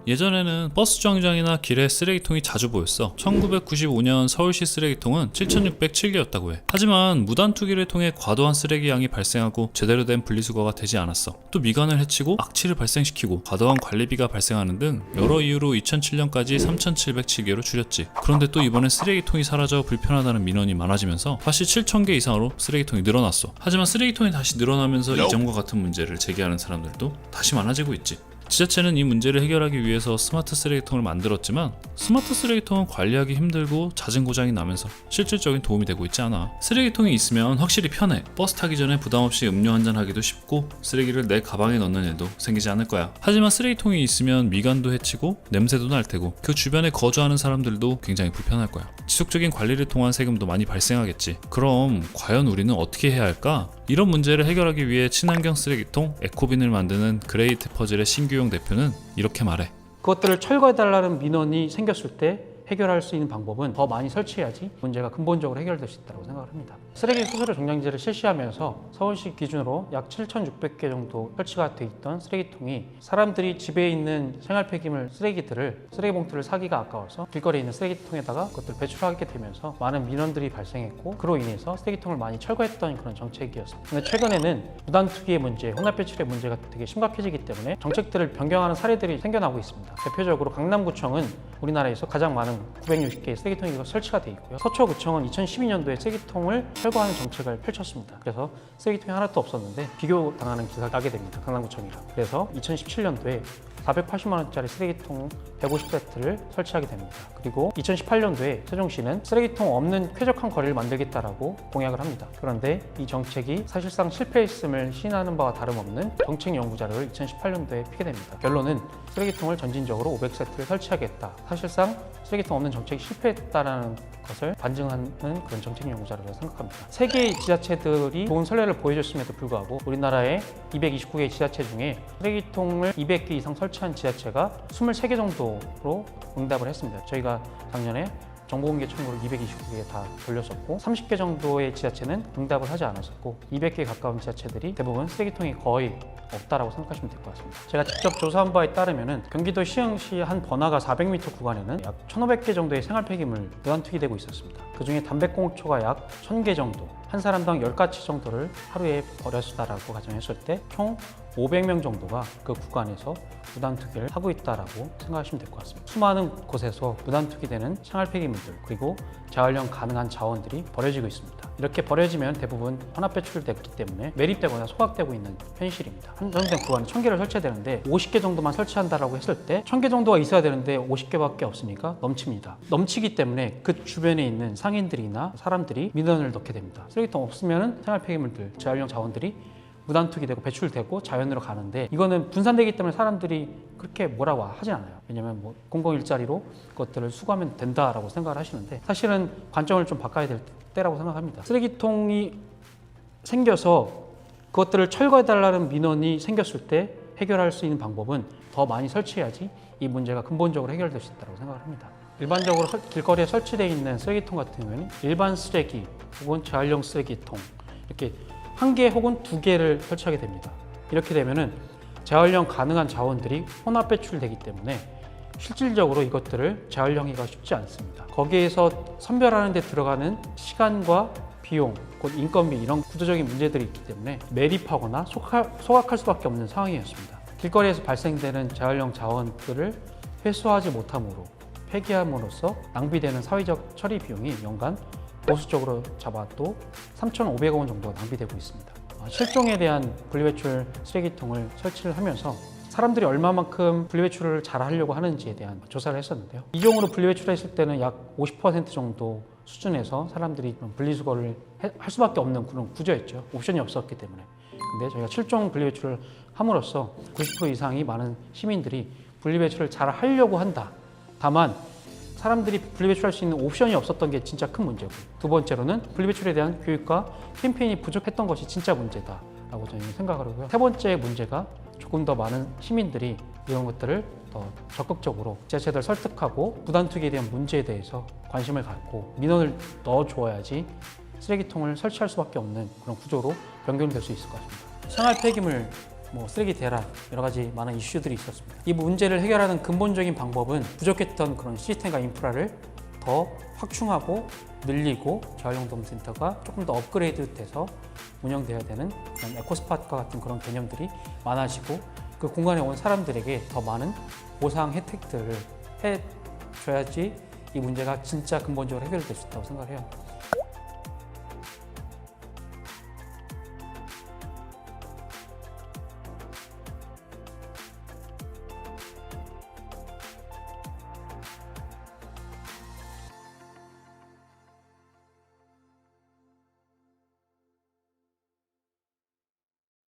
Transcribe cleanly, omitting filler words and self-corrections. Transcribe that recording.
예전에는 버스 정류장이나 길에 쓰레기통이 자주 보였어. 1995년 서울시 쓰레기통은 7,607개였다고 해. 하지만 무단 투기를 통해 과도한 쓰레기 양이 발생하고 제대로 된 분리수거가 되지 않았어. 또 미관을 해치고 악취를 발생시키고 과도한 관리비가 발생하는 등 여러 이유로 2007년까지 3,707개로 줄였지. 그런데 또 이번엔 쓰레기통이 사라져 불편하다는 민원이 많아지면서 다시 7,000개 이상으로 쓰레기통이 늘어났어. 하지만 쓰레기통이 다시 늘어나면서 이전과 같은 문제를 제기하는 사람들도 다시 많아지고 있지. 지자체는 이 문제를 해결하기 위해서 스마트 쓰레기통을 만들었지만 스마트 쓰레기통은 관리하기 힘들고 잦은 고장이 나면서 실질적인 도움이 되고 있지 않아. 쓰레기통이 있으면 확실히 편해. 버스 타기 전에 부담없이 음료 한잔 하기도 쉽고 쓰레기를 내 가방에 넣는 일도 생기지 않을 거야. 하지만 쓰레기통이 있으면 미관도 해치고 냄새도 날 테고 그 주변에 거주하는 사람들도 굉장히 불편할 거야. 지속적인 관리를 통한 세금도 많이 발생하겠지. 그럼 과연 우리는 어떻게 해야 할까? 이런 문제를 해결하기 위해 친환경 쓰레기통 에코빈을 만드는 그레이트 퍼즐의 신규용 대표는 이렇게 말해. 그것들을 철거해달라는 민원이 생겼을 때 해결할 수 있는 방법은 더 많이 설치해야지 문제가 근본적으로 해결될 수 있다고 생각을 합니다. 쓰레기 수수료 종량제를 실시하면서 서울시 기준으로 약 7,600개 정도 설치가 돼 있던 쓰레기통이 사람들이 집에 있는 생활 폐기물 쓰레기들을 쓰레기 봉투를 사기가 아까워서 길거리에 있는 쓰레기통에다가 그것들을 배출하게 되면서 많은 민원들이 발생했고 그로 인해서 쓰레기통을 많이 철거했던 그런 정책이었습니다. 근데 최근에는 무단 투기의 문제, 혼합 배출의 문제가 되게 심각해지기 때문에 정책들을 변경하는 사례들이 생겨나고 있습니다. 대표적으로 강남구청은 우리나라에서 가장 많은 960개의 쓰레기통이 설치가 돼 있고요. 서초구청은 2012년도에 쓰레기통을 철거하는 정책을 펼쳤습니다. 그래서 쓰레기통이 하나도 없었는데 비교당하는 기사가 나게 됩니다. 강남구청이랑. 그래서 2017년도에 480만 원짜리 쓰레기통 150세트를 설치하게 됩니다. 그리고 2018년도에 세종시는 쓰레기통 없는 쾌적한 거리를 만들겠다라고 공약을 합니다. 그런데 이 정책이 사실상 실패했음을 시인하는 바와 다름없는 정책 연구 자료를 2018년도에 피게 됩니다. 결론은 쓰레기통을 전진적으로 500세트를 설치하겠다. 사실상 쓰레기통 없는 정책이 실패했다라는 것을 반증하는 그런 정책 연구 자료라고 생각합니다. 세계의 지자체들이 좋은 선례를 보여줬음에도 불구하고 우리나라의 229개 지자체 중에 쓰레기통을 200개 이상 설치한 지자체가 23개 정도로 응답을 했습니다. 저희가 작년에 정보공개 청구를 229개 다 돌렸었고 30개 정도의 지자체는 응답을 하지 않았었고 200개 가까운 지자체들이 대부분 쓰레기통이 거의 없다라고 생각하시면 될 것 같습니다. 제가 직접 조사한 바에 따르면 경기도 시흥시 한 번화가 400m 구간에는 약 1,500개 정도의 생활 폐기물 무단 투기되고 있었습니다. 그중에 담배꽁초가 약 1,000개 정도, 한 사람당 10가치 정도를 하루에 버렸다라고 가정했을 때 총 500명 정도가 그 구간에서 무단 투기를 하고 있다라고 생각하시면 될 것 같습니다. 수많은 곳에서 무단 투기되는 생활 폐기물들 그리고 재활용 가능한 자원들이 버려지고 있습니다. 이렇게 버려지면 대부분 혼합 배출되기 때문에 매립되거나 소각되고 있는 현실입니다. 한정된 구간에 1,000개를 설치해야 되는데 50개 정도만 설치한다라고 했을 때 1,000개 정도가 있어야 되는데 50개밖에 없으니까 넘칩니다. 넘치기 때문에 그 주변에 있는 상인들이나 사람들이 민원을 넣게 됩니다. 쓰레기통 없으면 생활 폐기물들, 재활용 자원들이 무단 투기되고 배출되고 자연으로 가는데 이거는 분산되기 때문에 사람들이 그렇게 뭐라고 하지 않아요. 왜냐면 뭐 공공 일자리로 그것들을 수거하면 된다라고 생각을 하시는데 사실은 관점을 좀 바꿔야 될 때라고 생각합니다. 쓰레기통이 생겨서 그것들을 철거해달라는 민원이 생겼을 때 해결할 수 있는 방법은 더 많이 설치해야지 이 문제가 근본적으로 해결될 수 있다고 생각을 합니다. 일반적으로 길거리에 설치되어 있는 쓰레기통 같은 경우에는 일반 쓰레기 혹은 재활용 쓰레기통 이렇게 1개 혹은 2개를 설치하게 됩니다. 이렇게 되면은 재활용 가능한 자원들이 혼합 배출되기 때문에 실질적으로 이것들을 재활용하기가 쉽지 않습니다. 거기에서 선별하는 데 들어가는 시간과 비용, 곧 인건비 이런 구조적인 문제들이 있기 때문에 매립하거나 소각할 수밖에 없는 상황이었습니다. 길거리에서 발생되는 재활용 자원들을 회수하지 못함으로 폐기함으로써 낭비되는 사회적 처리 비용이 연간 보수적으로 잡아도 3,500억 원 정도가 낭비되고 있습니다. 실종에 대한 분리배출 쓰레기통을 설치를 하면서 사람들이 얼마만큼 분리배출을 잘 하려고 하는지에 대한 조사를 했었는데요. 이종으로 분리배출했을 때는 약 50% 정도 수준에서 사람들이 분리수거를 할 수밖에 없는 그런 구조였죠. 옵션이 없었기 때문에. 근데 저희가 7종 분리배출을 함으로써 90% 이상이 많은 시민들이 분리배출을 잘 하려고 한다. 다만 사람들이 분리배출할 수 있는 옵션이 없었던 게 진짜 큰 문제고 두 번째로는 분리배출에 대한 교육과 캠페인이 부족했던 것이 진짜 문제다라고 저는 생각을 하고요. 세 번째 문제가 조금 더 많은 시민들이 이런 것들을 더 적극적으로 지자체들 설득하고 무단 투기에 대한 문제에 대해서 관심을 갖고 민원을 넣어줘야지 쓰레기통을 설치할 수밖에 없는 그런 구조로 변경될 수 있을 것 같습니다. 생활 폐기물 뭐 쓰레기 대란, 여러 가지 많은 이슈들이 있었습니다. 이 문제를 해결하는 근본적인 방법은 부족했던 그런 시스템과 인프라를 더 확충하고 늘리고 재활용동센터가 조금 더 업그레이드 돼서 운영돼야 되는 그런 에코스팟과 같은 그런 개념들이 많아지고 그 공간에 온 사람들에게 더 많은 보상 혜택들을 해줘야지 이 문제가 진짜 근본적으로 해결될 수 있다고 생각해요.